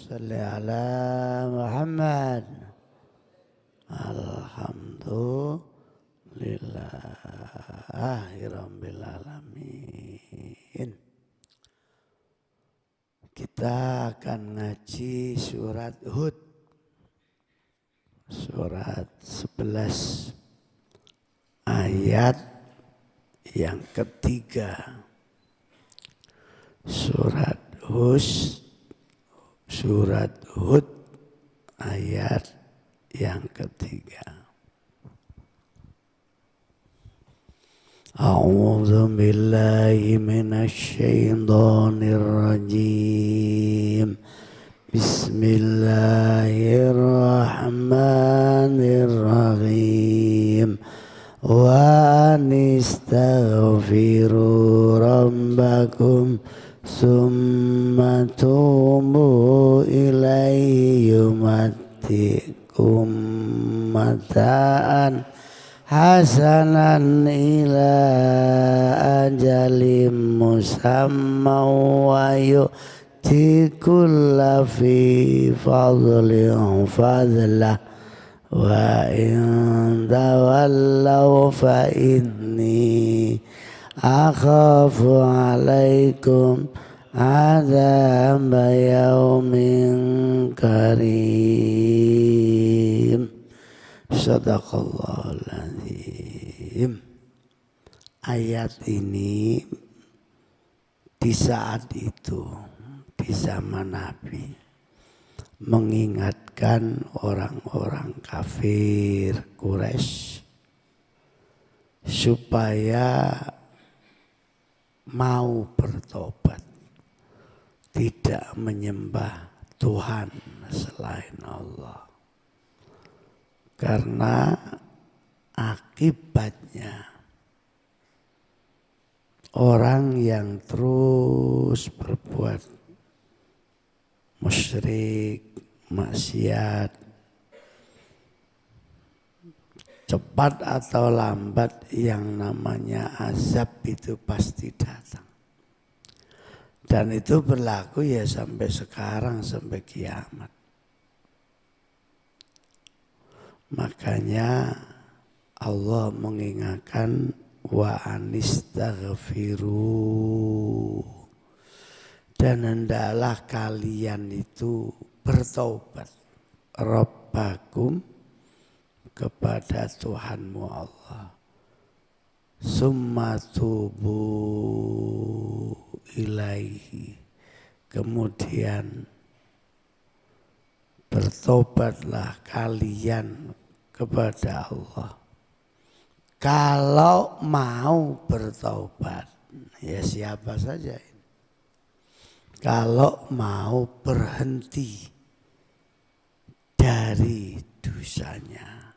Salli ala Muhammad. Alhamdulillahirabbil alamin. Kita akan ngaji surat Hud. Surat 11 ayat yang ketiga. Surat Hud ayat yang ketiga. A'udzu billahi minasy syaithanir rajim. Bismillahirrahmanirrahim. Wa anistaghfiru rabbakum summa tubu ilaihi yumatikum mata'an hasanan ila ajalim musamma wa yu'ti kulla fi fadlin fadlah wa in tawallaw fa inni akhafu alaikum adzab yaumin karim. Sadaqallahul azim. Ayat ini di saat itu, di zaman Nabi, mengingatkan orang-orang kafir Quraisy supaya mau bertobat, tidak menyembah Tuhan selain Allah. Karena akibatnya orang yang terus berbuat musyrik, maksiat, cepat atau lambat yang namanya azab itu pasti datang. Dan itu berlaku ya sampai sekarang, sampai kiamat. Makanya Allah mengingatkan wa anistaghfiru, dan hendaklah kalian itu bertaubat Rabbakum, kepada Tuhanmu Allah. Summa tubu ilaihi, kemudian bertobatlah kalian kepada Allah. Kalau mau bertobat, ya siapa saja ini. Kalau mau berhenti dari dosanya.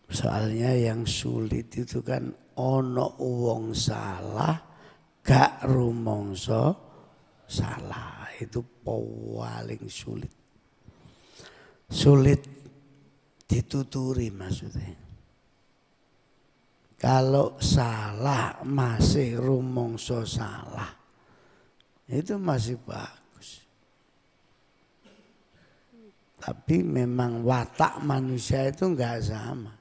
Soalnya yang sulit itu kan ono wong salah gak rumongso salah, itu paling sulit. Sulit dituturi maksudnya. Kalau salah masih rumongso salah, itu masih bagus. Tapi memang watak manusia itu enggak sama.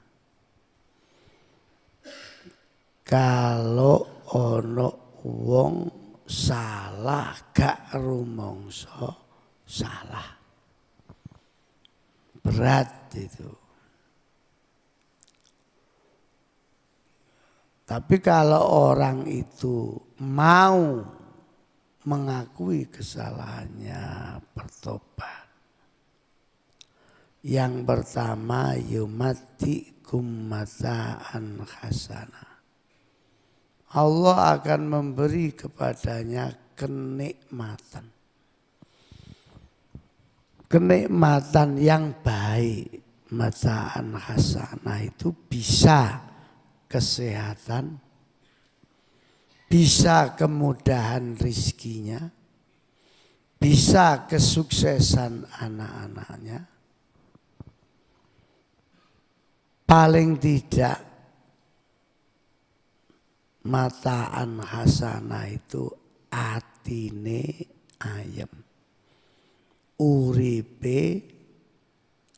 Kalau ono wong salah gak rumongso salah, berat itu. Tapi kalau orang itu mau mengakui kesalahannya, bertobat, yang pertama yumatikum mata'an hasanah, Allah akan memberi kepadanya kenikmatan. Kenikmatan yang baik. Mata'an hasanah itu bisa kesehatan, bisa kemudahan rizkinya, bisa kesuksesan anak-anaknya. Paling tidak mata'an hasanah itu atine ayem. Uripe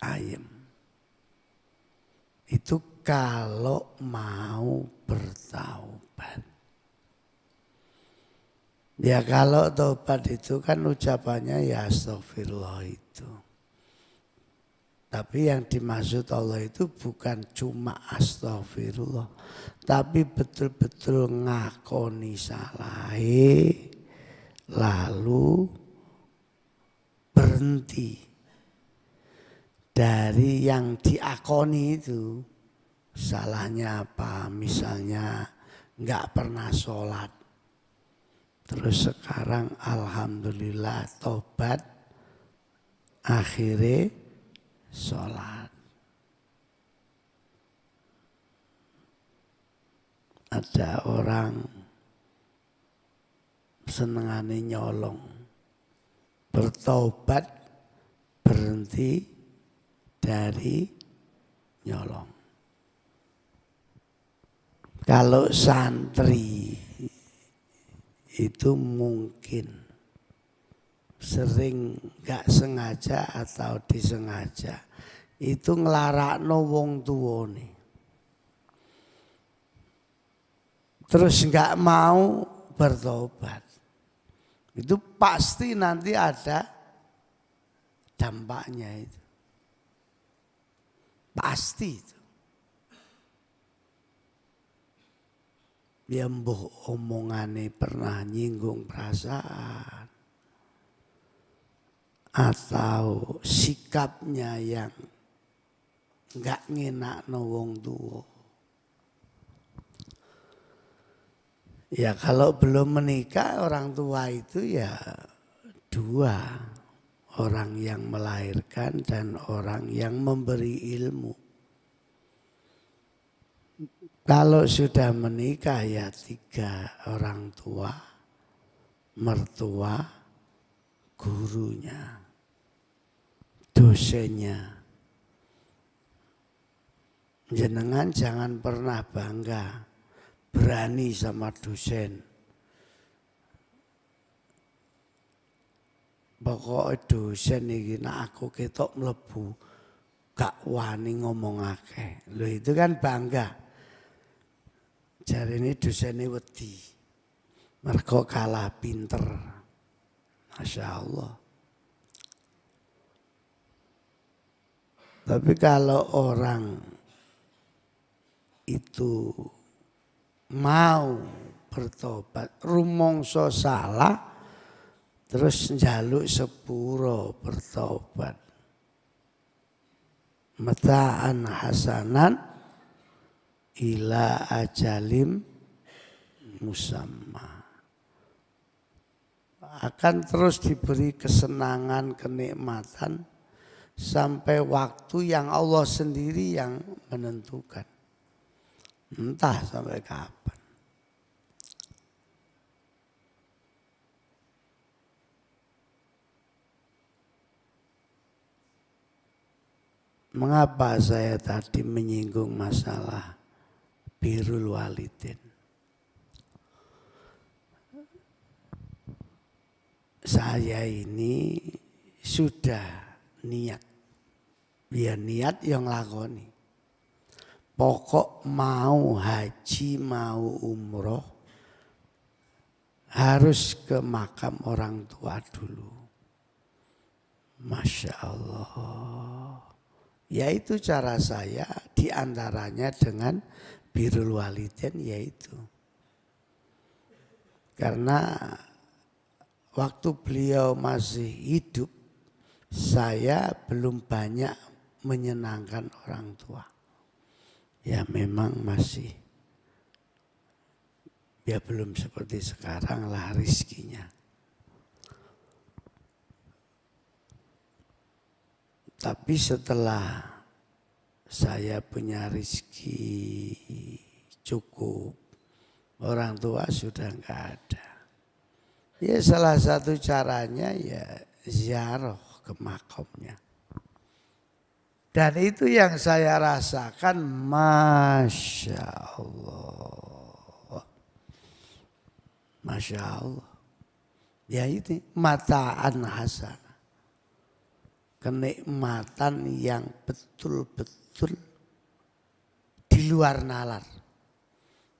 ayem. Itu kalau mau bertaubat. Ya kalau taubat itu kan ucapannya ya astagfirullah itu. Tapi yang dimaksud Allah itu bukan cuma astagfirullah. Tapi betul-betul ngakoni salahe lalu berhenti dari yang diakoni itu. Salahnya apa? Misalnya nggak pernah sholat. Terus sekarang alhamdulillah tobat, akhirnya sholat. Ada orang senengane nyolong, bertobat berhenti dari nyolong. Kalau santri itu mungkin sering gak sengaja atau disengaja itu nglarakno wong tuwane. Terus gak mau bertobat. Itu pasti nanti ada dampaknya itu. Pasti itu. Ya mbuh omongane pernah nyinggung perasaan atau sikapnya yang enggak ngenakno wong tua. Ya kalau belum menikah orang tua itu ya dua, orang yang melahirkan dan orang yang memberi ilmu. Kalau sudah menikah ya tiga, orang tua, mertua, gurunya, dosennya. Jenengan jangan pernah bangga, berani sama dosen. Pokoknya dosen iki nek aku ketok mlebu gak wani ngomong akeh. Lho itu kan bangga. Jarine dosene wedi. Mergo kalah pinter. Masya Allah. Tapi kalau orang itu mau bertobat, rumangsa salah, terus njaluk sepuro bertobat. Mata'an hasanan ila ajalim musamma. Akan terus diberi kesenangan, kenikmatan sampai waktu yang Allah sendiri yang menentukan. Entah sampai kapan. Mengapa saya tadi menyinggung masalah birrul walidin? Saya ini sudah niat. Ya niat yang lakoni. Pokok mau haji, mau umroh, harus ke makam orang tua dulu. Masya Allah. Yaitu cara saya diantaranya dengan birrul walidin yaitu. Karena waktu beliau masih hidup, saya belum banyak menyenangkan orang tua. Ya memang masih, ya belum seperti sekarang lah rizkinya. Tapi setelah saya punya rizki cukup, orang tua sudah enggak ada. Ya salah satu caranya ya ziarah ke makamnya. Dan itu yang saya rasakan, Masya Allah. Masya Allah. Ya itu mataan hasan. Kenikmatan yang betul-betul di luar nalar.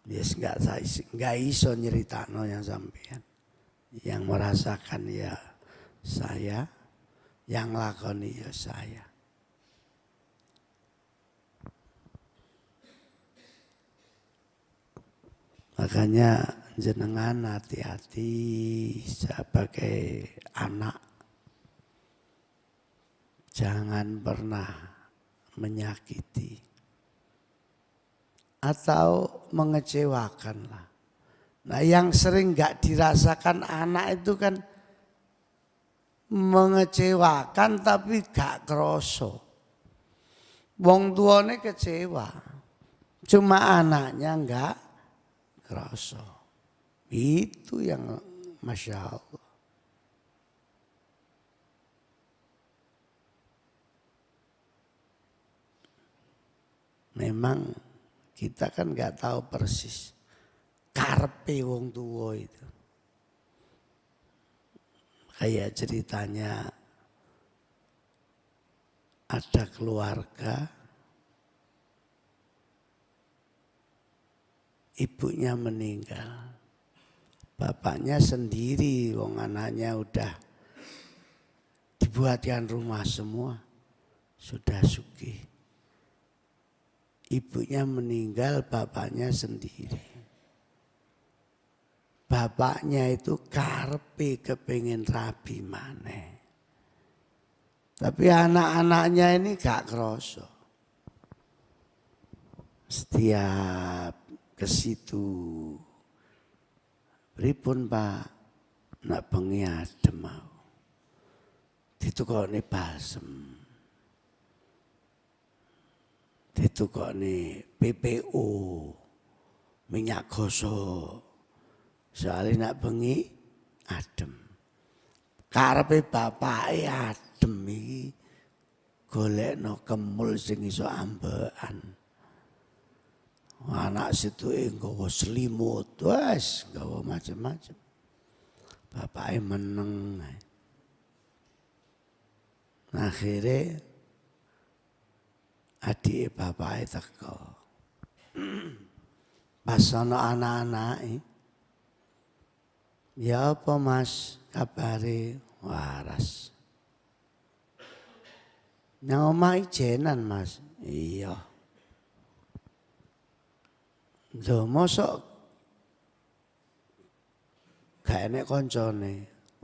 Yes, nggak iso nyeritano yang sampean. Yang merasakan ya saya, yang lakoni ya saya. Makanya jenengan hati-hati sebagai anak. Jangan pernah menyakiti atau mengecewakan lah. Nah yang sering gak dirasakan anak itu kan mengecewakan tapi gak kroso. Wong tuane kecewa, cuma anaknya gak kroso. Itu yang Masya Allah. Memang kita kan nggak tahu persis karepe wong tua itu. Kayak ceritanya ada keluarga, ibunya meninggal, bapaknya sendiri, wong anaknya udah dibuatkan rumah semua, sudah sugih. Ibunya meninggal, bapaknya sendiri. Bapaknya itu karepe kepengin rabi maneh. Tapi anak-anaknya ini gak kroso. Setiap ke situ, pripun Pak, nak bengi adem mau. Ditukokne balsem. Ditukokne PPO, minyak gosok. Soalnya nak bengi adem. Karepe bapake adem iki golekno kemul sing iso ambekan. Anak situ nggawa selimut, wes nggawa macam-macam. Bapake meneng. Akhirnya adik bapake teko. Pas ana anak-anake, ya apa Mas kabare? Waras. Nang omah ijenan Mas. Iya. Lho mosok gak enek koncone.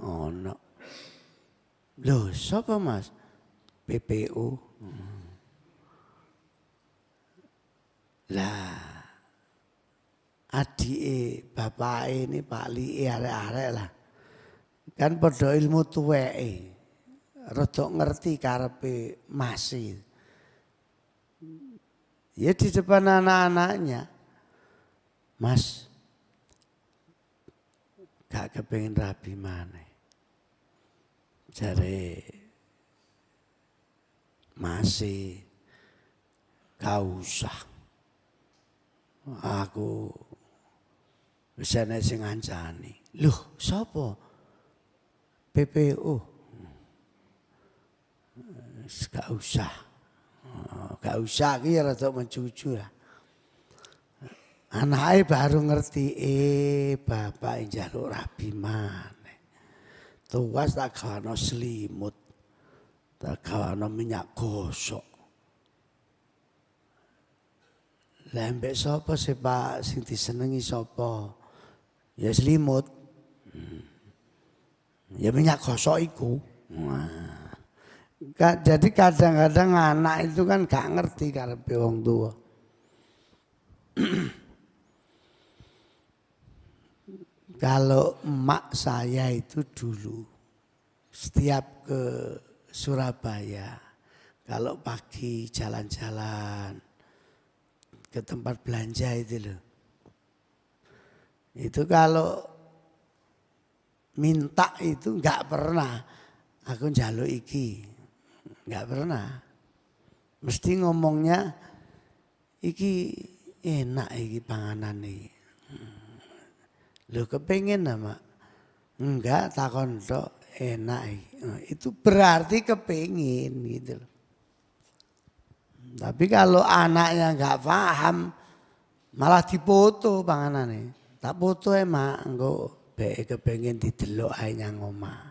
Ono. Lho sapa Mas? PPU. Lah adike bapake ini Pak Li arek-arek lah. Kan padha ilmu tuweke. Rada ngerti karepe Mas. Ya di depan anak-anaknya. Mas gak kepengin rabi maneh. Jare masih gak usah. Aku wis ana sing ngancani. Loh, sapa? PPO. Gak usah. Gak usah iki rada mencucu lah. Anake baru ngerti bapak njaluk rabi maneh. Tuwas tak gawana selimut. Tak gawana minyak gosok. Lah mbek sapa sih Pak sing disenengi sapa? Ya selimut. Ya minyak gosok iku. Nah. Jadi kadang-kadang anak itu kan gak ngerti karepe wong tua. Kalau emak saya itu dulu setiap ke Surabaya, kalau pagi jalan-jalan ke tempat belanja itu loh. Itu kalau minta itu nggak pernah aku njaluk iki. Nggak pernah. Mesti ngomongnya iki enak iki panganan iki. Lho kepengen nama Enggak, takon tok enak. Itu berarti kepingin gitu loh. Tapi kalau anaknya enggak paham malah dipoto panganane. Tak foto mak engko bek kepengin didelok ae nang omah.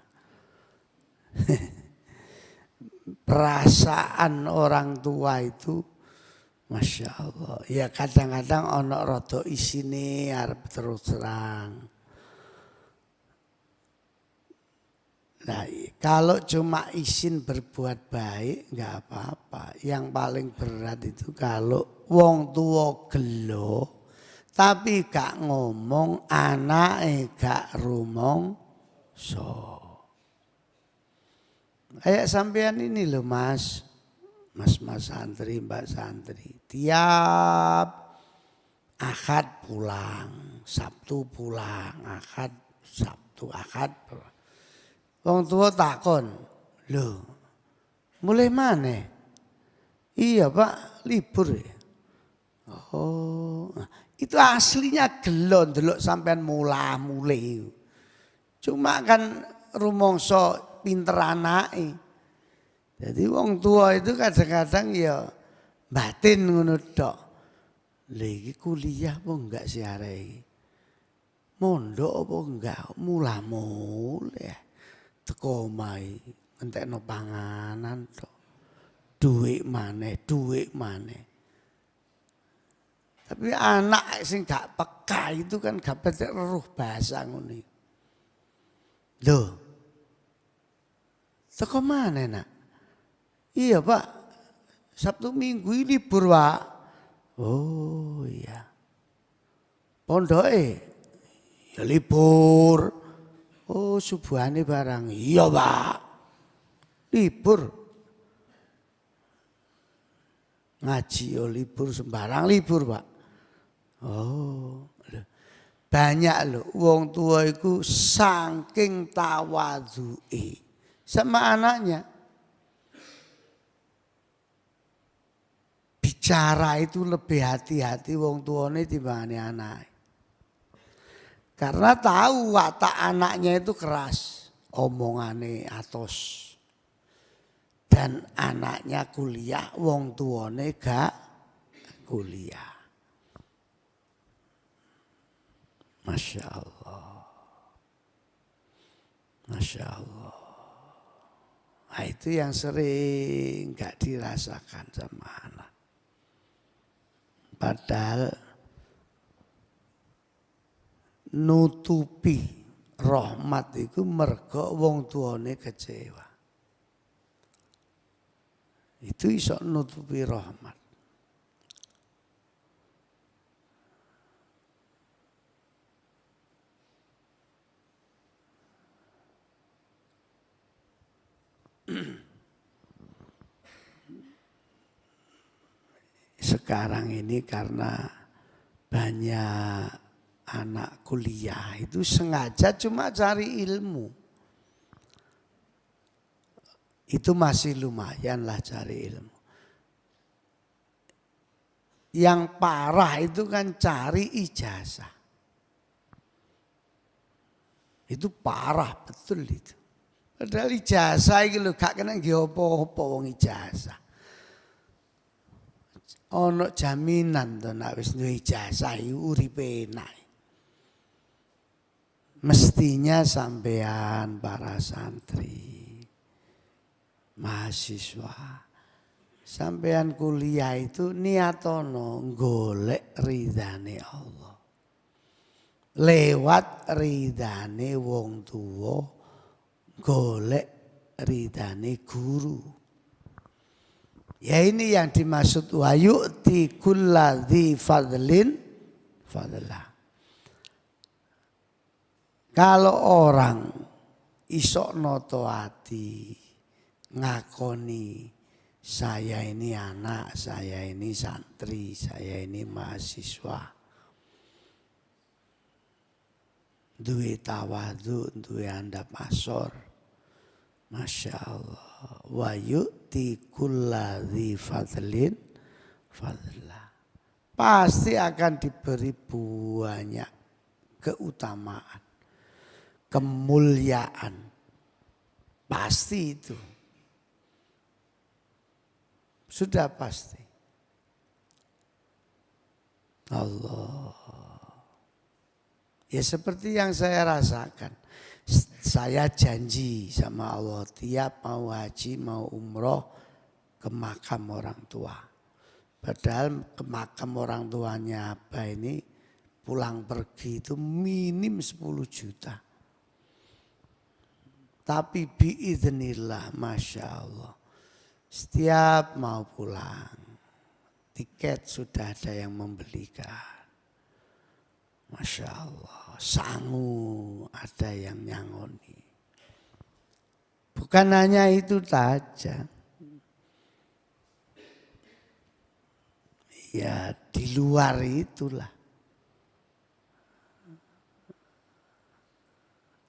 Perasaan orang tua itu Masya Allah. Ya kadang-kadang ono rada isine arep terus terang. Nah, kalau cuma izin berbuat baik nggak apa-apa. Yang paling berat itu kalau wong tua gelo tapi gak ngomong anake gak rumangsa. Kayak sampean ini loh Mas. Mas santri, Mbak santri. Tiap Ahad pulang, Sabtu pulang, Ahad, Sabtu, Ahad pulang. Wong tua takon, loh mulai mana? Iya Pak, libur ya. Oh, itu aslinya gelo ndelok sampean mulai. Cuma kan rumangsa pinter anake. Jadi wong tua itu kadang-kadang ya batin ngono tok. Lha iki kuliah apa enggak sih arek iki? Mondok apa enggak? Mula-mula. Teko omahe entekno panganan tok. Duit maneh. Tapi anak sing gak peka itu kan gak petek roh bahasa ngono. Loh. Teko mana nak? Iya Pak. Sabtu Minggu ini libur Pak. Oh iya. Pondoke ya libur. Oh subuhane barang. Iya Pak. Libur. Ngaji yo libur sembarang libur Pak. Oh. Banyak loh wong tua itu saking tawadhuke sama anaknya. Bicara itu lebih hati-hati wong tuane timbangane anake. Karena tahu watak anaknya itu keras, omongane atos. Dan anaknya kuliah, wong tuane gak kuliah. Masya Allah. Masya Allah. Nah, itu yang sering gak dirasakan sama anak. Padahal nutupi rahmat itu mergo wong tuane kecewa. Itu iso nutupi rahmat. Sekarang ini karena banyak anak kuliah itu sengaja cuma cari ilmu. Itu masih lumayan lah cari ilmu. Yang parah itu kan cari ijazah. Itu parah betul itu. Padahal ijazah iki lho gak kena nggih apa-apa wong ijazah. Ono jaminan to nek wis duwe ijazah iki uripe enak. Mestinya sampean para santri, mahasiswa, sampean kuliah itu niatono golek ridane Allah. Lewat ridane wong tuwa, golek ridane guru. Ya ini yang dimaksud wa yu'ti kulladzi fadlin fadlah. Kalau orang isok noto hati ngakoni saya ini anak, saya ini santri, saya ini mahasiswa. Duwe tawadhu, duwe andap asor. Masya Allah. Wa yu'ti kulladzi fadlin fadlah. Pasti akan diberi banyak keutamaan. kemuliaan. Pasti itu. Sudah pasti. Allah. Ya seperti yang saya rasakan. Saya janji sama Allah tiap mau haji, mau umroh ke makam orang tua. Padahal ke makam orang tuanya Abah ini pulang pergi itu minim 10 juta. Tapi biiznillah, Masya Allah. Setiap mau pulang, tiket sudah ada yang membelikan. Masya Allah, sangu ada yang nyangoni. Bukan hanya itu saja. Ya di luar itulah.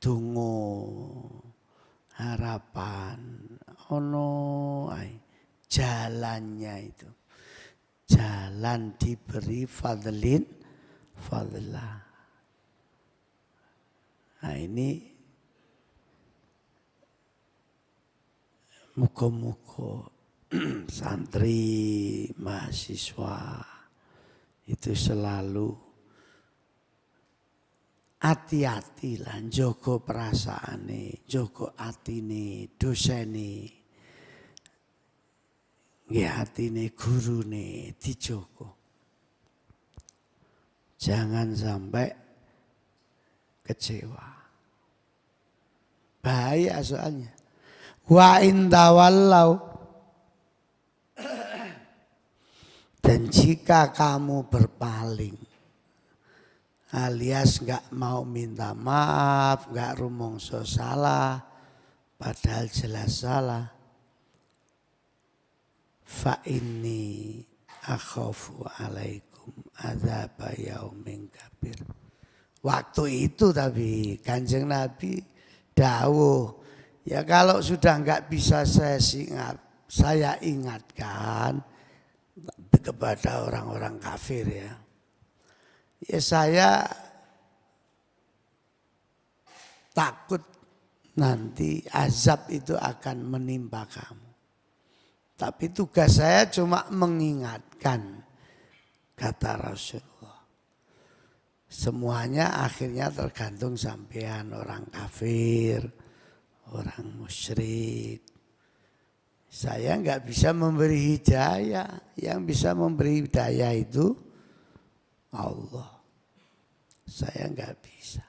Dungo, harapan, ono jalannya itu. Jalan diberi fadlin, fadlah. Nah ini muka-muka santri, mahasiswa itu selalu hati-hati lah, jogo perasaane, jogo atine, dosene, ya atine gurune dijogo. Jangan sampai kecewa. Bahaya soalnya. Wa intawallau. Dan jika kamu berpaling alias enggak mau minta maaf, enggak rumongso salah, padahal jelas salah. Fa inni akhafu alaikum adzaba yaumin kabir. Waktu itu tapi Kanjeng Nabi dawuh, ya kalau sudah enggak bisa saya ingatkan kepada orang-orang kafir ya. Ya saya takut nanti azab itu akan menimpa kamu. Tapi tugas saya cuma mengingatkan, kata Rasulullah. Semuanya akhirnya tergantung sampean, orang kafir, orang musyrik. Saya enggak bisa memberi hidayah. Yang bisa memberi hidayah itu Allah. Saya enggak bisa.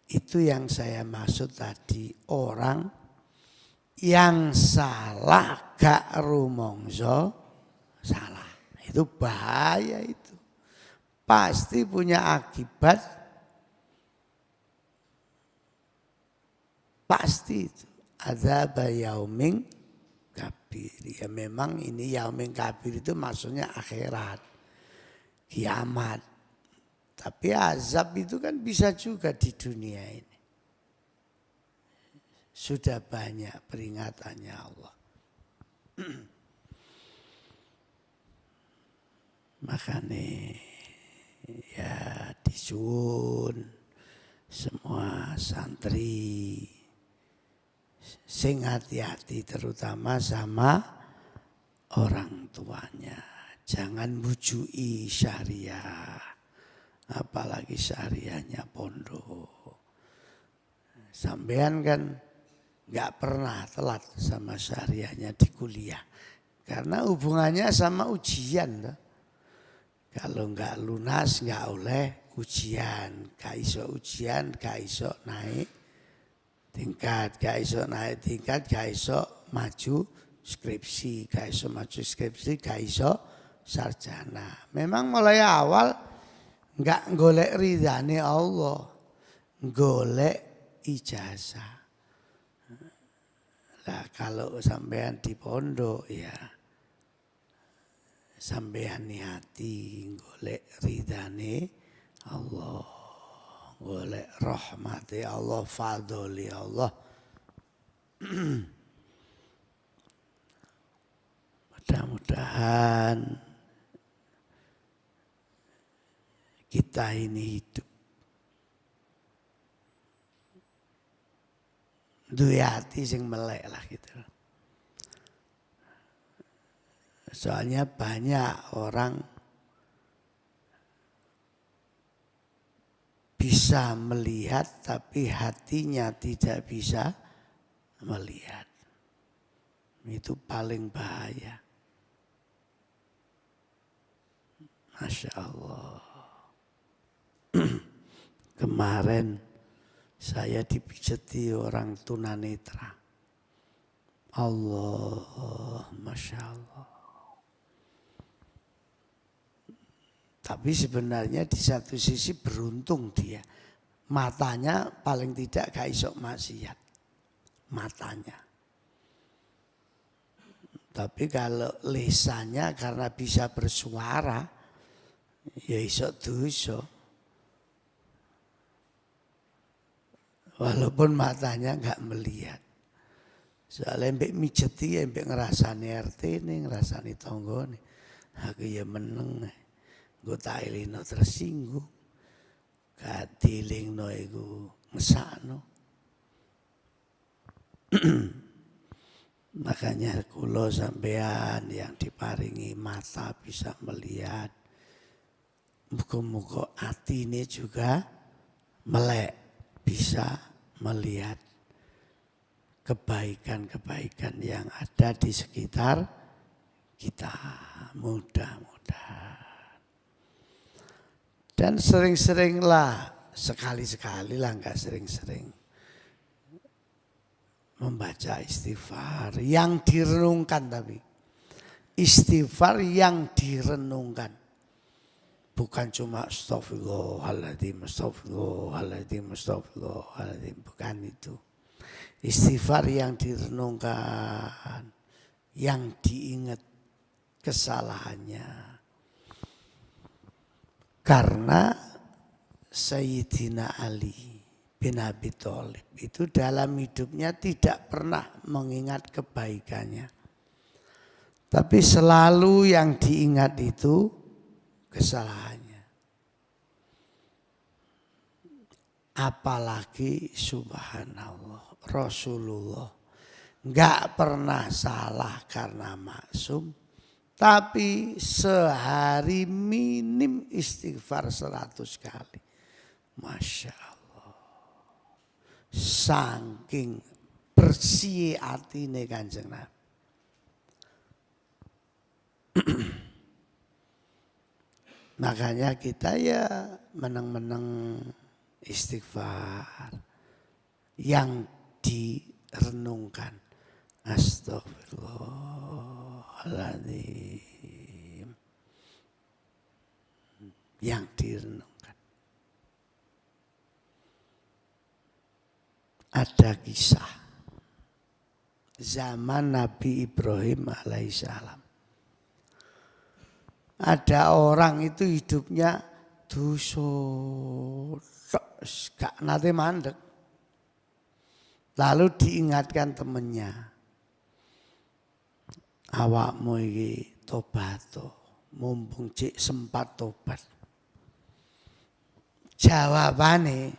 Itu yang saya maksud tadi. Orang yang salah gak rumongso salah. Itu bahaya itu. Pasti punya akibat. Pasti itu. Adzab yaumin kabir. Ya memang ini yaumin kabir itu maksudnya akhirat. Kiamat. Tapi azab itu kan bisa juga di dunia ini. Sudah banyak peringatannya Allah. Makanya ya disuwun semua santri sing hati-hati terutama sama orang tuanya. Jangan bujui syariah. Apalagi syariahnya pondok. Sampean kan gak pernah telat sama syariahnya di kuliah. Karena hubungannya sama ujian. Kalau gak lunas gak oleh ujian. Gak iso ujian, gak iso naik tingkat, gak iso naik tingkat, gak iso maju skripsi, gak iso maju skripsi, gak iso sarjana. Memang mulai awal enggak golek ridhane Allah, golek ijazah. Lah kalau sampean di pondok ya sampean niati golek ridhane Allah, golek rahmati Allah, fadli Allah. Mudah-mudahan kita ini hidup. Duwe hati sing melek lah gitu. Soalnya banyak orang bisa melihat tapi hatinya tidak bisa melihat. Itu paling bahaya. Masya Allah. Kemarin saya dipijeti orang tunanetra. Allah, Masya Allah. Tapi sebenarnya di satu sisi beruntung dia. Matanya paling tidak gak iso maksiat. Matanya. Tapi kalau lisannya karena bisa bersuara, ya iso dosa. Walaupun matanya gak melihat. Soalnya mbek mijeti ya mbek ngerasani RT ini, ngerasani tonggo nih. Aku ya meneng nih. Gue tak ilino tersinggung. Kadilingno iku ngesakno. Makanya kula sampean yang diparingi mata bisa melihat. Muga-muga atine juga melek bisa melihat kebaikan-kebaikan yang ada di sekitar kita. Mudah-mudahan. Dan sering-seringlah, sekali-sekali lah, enggak sering-sering, membaca istighfar yang direnungkan, tapi istighfar yang direnungkan. Bukan cuma astagfirullahaladzim, astagfirullahaladzim, astagfirullahaladzim. Bukan itu. Istighfar yang direnungkan, yang diingat kesalahannya. Karena Sayyidina Ali bin Abi Thalib itu dalam hidupnya tidak pernah mengingat kebaikannya. Tapi selalu yang diingat itu kesalahannya. Apalagi subhanallah, Rasulullah enggak pernah salah karena maksum. Tapi sehari minim istighfar 100 kali. Masya Allah. Saking bersih atine Kanjeng Nabi. Makanya kita ya meneng-meneng istighfar yang direnungkan. Astagfirullahaladzim. Yang direnungkan. Ada kisah zaman Nabi Ibrahim alaihissalam. Ada orang itu hidupnya dosa, gak nate mandek. Lalu diingatkan temannya, awakmu iki tobat mumpung cik sempat tobat. Jawabane,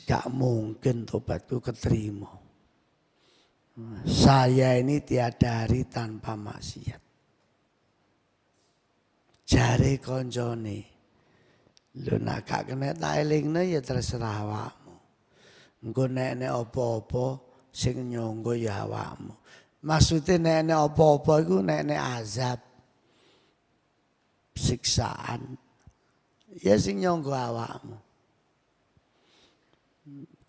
gak mungkin tobatku keterima. Saya ini tiada hari tanpa maksiat. Jare koncone, lho nek gak kena tak elingne ya terserah awakmu. Engko nek apa-apa sing nyangga ya awakmu. Maksudnya nek apa-apa iku nek azab, siksaan, ya sing nyangga awakmu.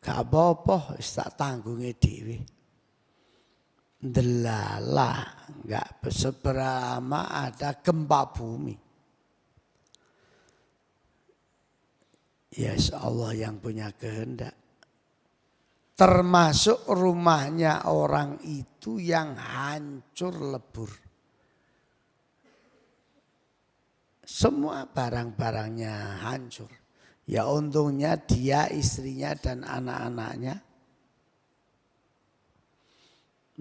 Gak apa-apa, wis tak tanggunge dhewe. Delalah, enggak seberapa ada gempa bumi. Ya Allah yang punya kehendak. Termasuk rumahnya orang itu yang hancur lebur. Semua barang-barangnya hancur. Ya untungnya dia, istrinya dan anak-anaknya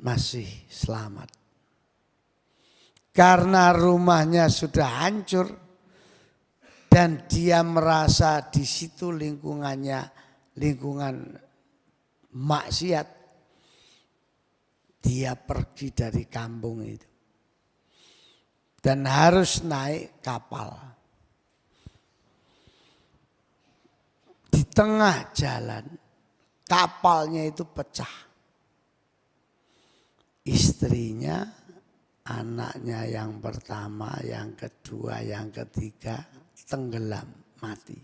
masih selamat. Karena rumahnya sudah hancur dan dia merasa di situ lingkungannya lingkungan maksiat, dia pergi dari kampung itu dan harus naik kapal. Di tengah jalan kapalnya itu pecah. Istrinya, anaknya yang pertama, yang kedua, yang ketiga tenggelam mati.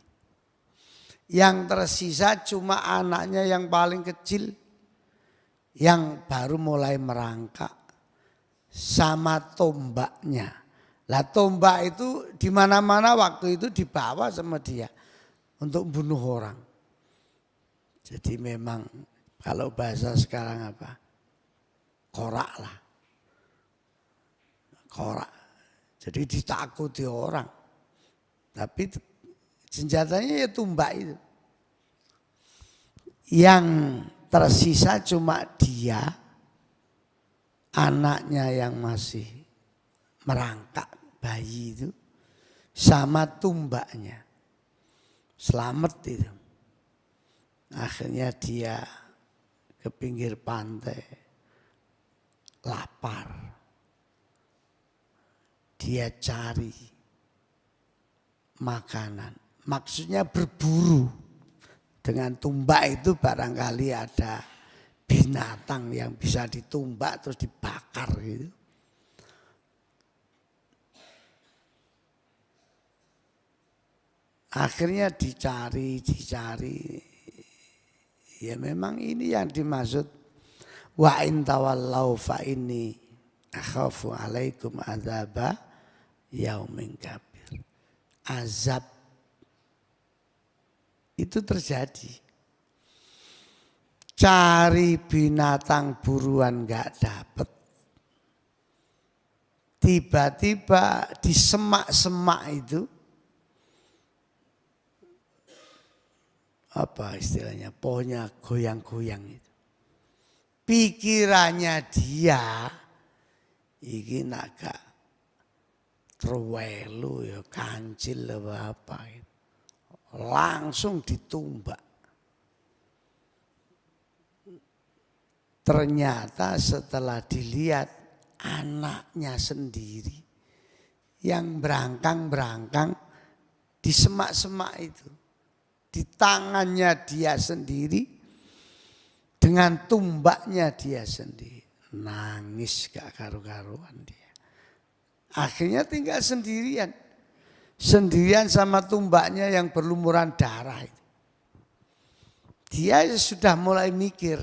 Yang tersisa cuma anaknya yang paling kecil yang baru mulai merangkak sama tombaknya. Lah tombak itu di mana-mana waktu itu dibawa sama dia untuk bunuh orang. Jadi memang kalau bahasa sekarang apa? Korak lah. Korak. Jadi ditakuti orang. Tapi senjatanya ya tombak itu. Yang tersisa cuma dia, anaknya yang masih merangkak bayi itu, sama tombaknya. Selamat itu. Akhirnya dia ke pinggir pantai. Lapar. Dia cari makanan. Maksudnya berburu. Dengan tumbak itu barangkali ada binatang yang bisa ditumbak terus dibakar gitu. Akhirnya dicari. Ya memang ini yang dimaksud wa in tawallau fa inni akhafu alaikum adzaba yaumin kabir. Azab itu terjadi. Cari binatang buruan enggak dapat. Tiba-tiba di semak-semak itu apa istilahnya? Pohonnya goyang-goyang itu. Pikirannya dia iki naga terwelu ya kancil apa itu. Langsung ditumbak. Ternyata setelah dilihat anaknya sendiri yang berangkang-berangkang di semak-semak itu. Di tangannya dia sendiri. Dengan tumbaknya dia sendiri. Nangis gak karu-karuan dia. Akhirnya tinggal sendirian. Sendirian sama tumbaknya yang berlumuran darah itu. Dia sudah mulai mikir.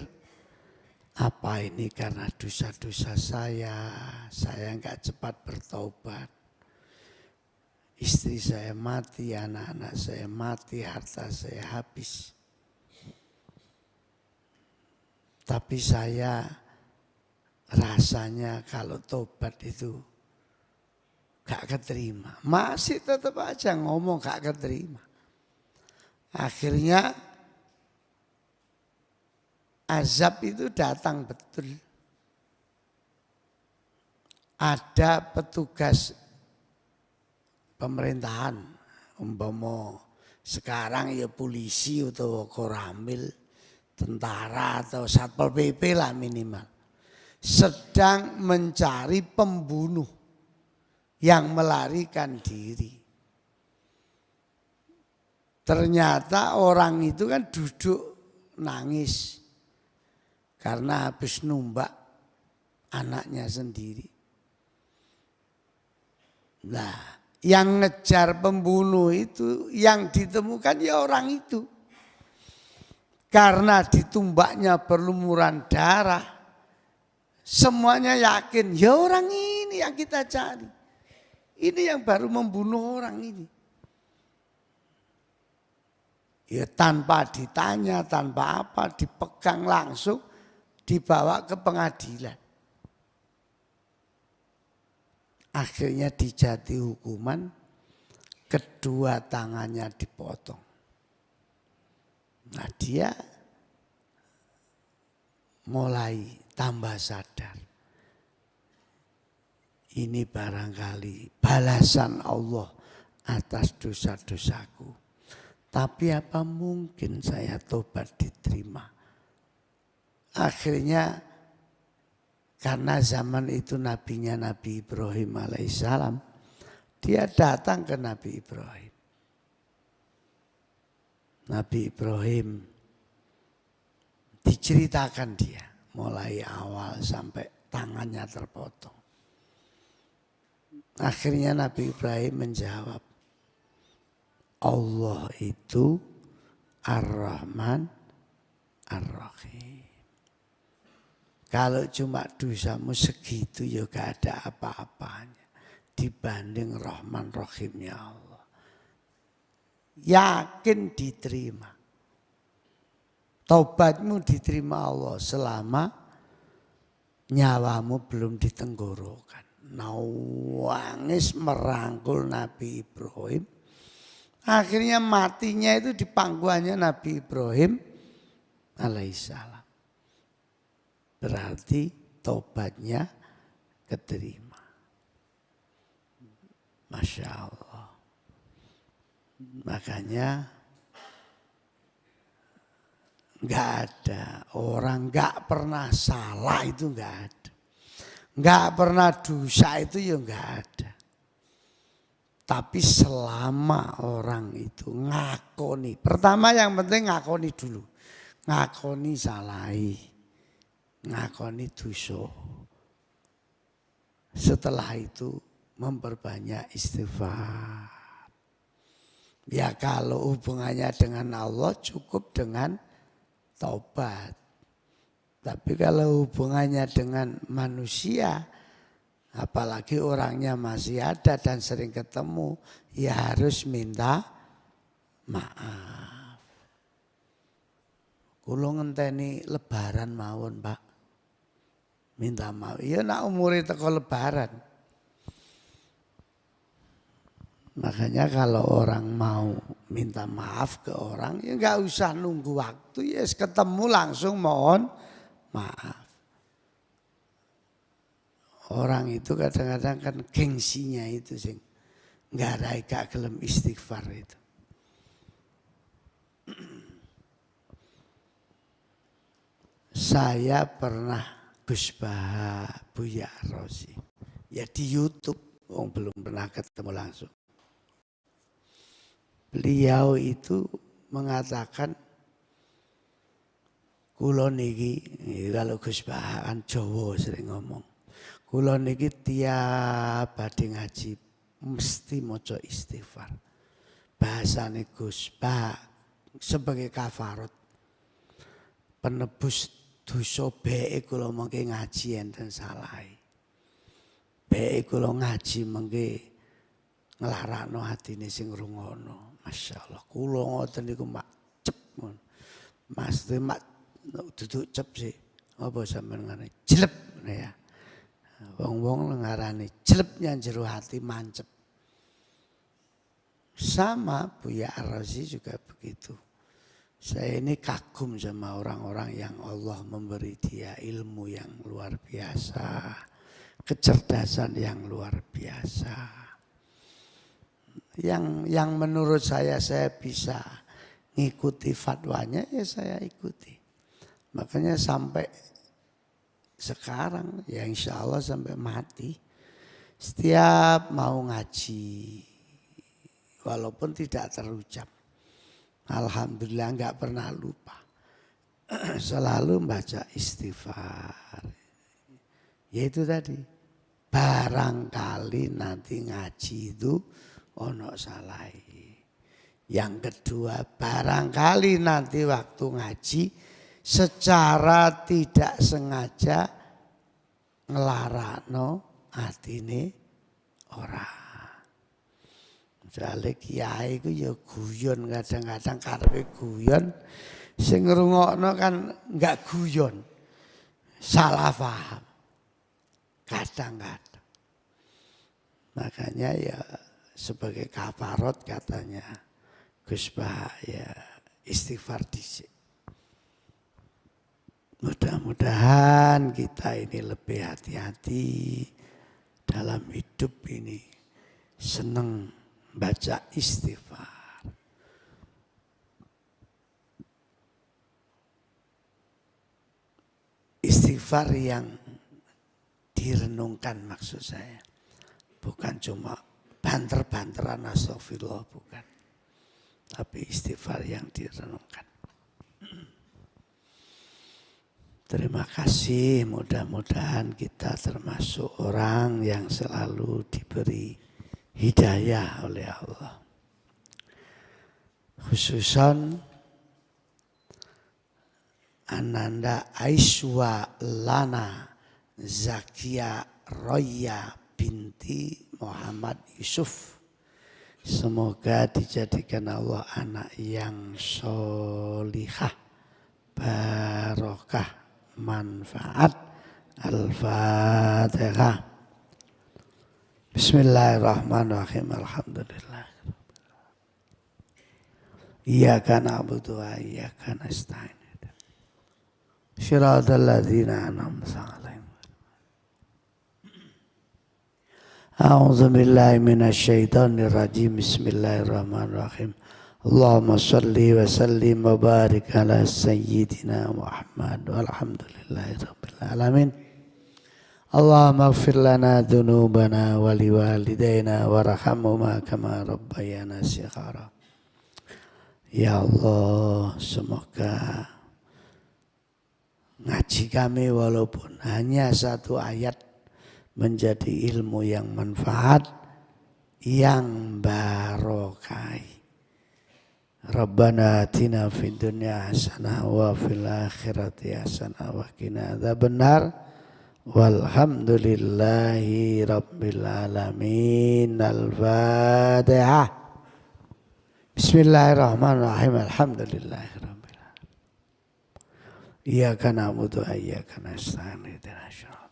Apa ini karena dosa-dosa saya gak cepat bertobat. Istri saya mati, anak-anak saya mati, harta saya habis. Tapi saya rasanya kalau tobat itu gak keterima. Masih tetap aja ngomong gak keterima. Akhirnya azab itu datang betul. Ada petugas pemerintahan. Umpama sekarang ya polisi atau koramil. Tentara atau Satpol PP lah minimal. Sedang mencari pembunuh yang melarikan diri. Ternyata orang itu kan duduk nangis. Karena habis numbak anaknya sendiri. Nah, yang ngejar pembunuh itu yang ditemukan ya orang itu. Karena ditumbaknya berlumuran darah, semuanya yakin, ya orang ini yang kita cari. Ini yang baru membunuh orang ini. Ya tanpa ditanya, tanpa apa, dipegang langsung, dibawa ke pengadilan. Akhirnya dijatuhi hukuman, kedua tangannya dipotong. Nah dia mulai tambah sadar. Ini barangkali balasan Allah atas dosa-dosaku. Tapi apa mungkin saya tobat diterima? Akhirnya karena zaman itu nabinya Nabi Ibrahim alaihissalam, dia datang ke Nabi Ibrahim. Nabi Ibrahim diceritakan dia mulai awal sampai tangannya terpotong. Akhirnya Nabi Ibrahim menjawab, Allah itu Ar-Rahman Ar-Rahim. Kalau cuma dosamu segitu ya gak ada apa-apanya dibanding Rahman Rahimnya Allah. Yakin diterima. Taubatmu diterima Allah selama nyawamu belum ditenggorokan. Nangis merangkul Nabi Ibrahim. Akhirnya matinya itu di pangkuannya Nabi Ibrahim alaihissalam. Berarti taubatnya keterima. Masya Allah. Makanya nggak ada orang nggak pernah salah itu nggak ada. Nggak pernah dosa itu ya nggak ada. Tapi selama orang itu ngakoni, pertama yang penting ngakoni dulu. Ngakoni salahi, ngakoni dosa. Setelah itu memperbanyak istighfar. Ya kalau hubungannya dengan Allah cukup dengan taubat. Tapi kalau hubungannya dengan manusia, apalagi orangnya masih ada dan sering ketemu, ya harus minta maaf. Kulo ngenteni lebaran mawon, Pak. Minta maaf. Ya nak umure teko lebaran. Makanya kalau orang mau minta maaf ke orang, ya nggak usah nunggu waktu, ya ketemu langsung mohon maaf. Orang itu kadang-kadang kan gengsinya itu sing nggak ada gak gelem istighfar itu. Saya pernah Gus Buya Rosi, ya di YouTube, belum pernah ketemu langsung. Beliau itu mengatakan kula niki, kalau Gus Bah kan Jawa sering ngomong. Kula niki tiap badhe ngaji mesti maca istighfar. Bahasane Gus Bah sebagai kafarat penebus dosa bae kula mengke ngaji enten salahe. Bae kula ngaji mengke nglarakno atine sing rungono. Masyaallah, kula ngoten niku mak cep ngono. Mas mak duduk cep sih. Apa sampean ngene? Jelep ya. Wong-wong ngarani jelepnya jero hati mancep. Sama Buya Ar-Razi juga begitu. Saya ini kagum sama orang-orang yang Allah memberi dia ilmu yang luar biasa, kecerdasan yang luar biasa. Yang menurut saya bisa ngikuti fatwanya, ya saya ikuti. Makanya sampai sekarang ya insya Allah sampai mati, setiap mau ngaji walaupun tidak terucap, alhamdulillah nggak pernah lupa, selalu baca istighfar. Yaitu tadi, barangkali nanti ngaji itu ono salahi. Yang kedua, barangkali nanti waktu ngaji secara tidak sengaja nglarakno atine orang. Soale kiai iku ya guyon, kadang-kadang karepe guyon, sing ngrungokno kan enggak guyon. Salah paham. Kadang-kadang. Makanya ya sebagai kafarat katanya Gus Bah ya istighfar dhisik. Mudah-mudahan kita ini lebih hati-hati dalam hidup ini. Seneng baca istighfar. Istighfar yang direnungkan maksud saya. Bukan cuma banter-banteran astagfirullah, bukan. Tapi istighfar yang direnungkan. Terima kasih, mudah-mudahan kita termasuk orang yang selalu diberi hidayah oleh Allah. Khususan Ananda Aiswa Lana Zakia Roya binti Muhammad Yusuf. Semoga dijadikan Allah anak yang solihah, barokah, manfaat. Al-Fatihah. Bismillahirrahmanirrahim. Alhamdulillah. Iyyaka na'budu wa iyyaka nasta'in. Shiratal ladzina an'amta 'alaihim. A'udzu billahi minasy syaithanir rajim. Bismillahirrahmanirrahim. Allahumma shalli wa sallim wa barik ala sayyidina Muhammad walhamdulillahi rabbil alamin. Allahumma ighfir lana dzunubana wa liwalidayna warhamhuma kama rabbayana shighara. Ya Allah, semoga ngaji kami walaupun hanya satu ayat menjadi ilmu yang manfaat, yang barokah. Rabbana atina fid dunya hasanah wa fil akhirati hasanah wa qina adzabannar. Walhamdulillahi rabbil alamin. Al-Fatihah. Bismillahirrahmanirrahim. Alhamdulillahi rabbil alamin. Iyyaka na'budu wa iyyaka nasta'in. Ihdinas siratal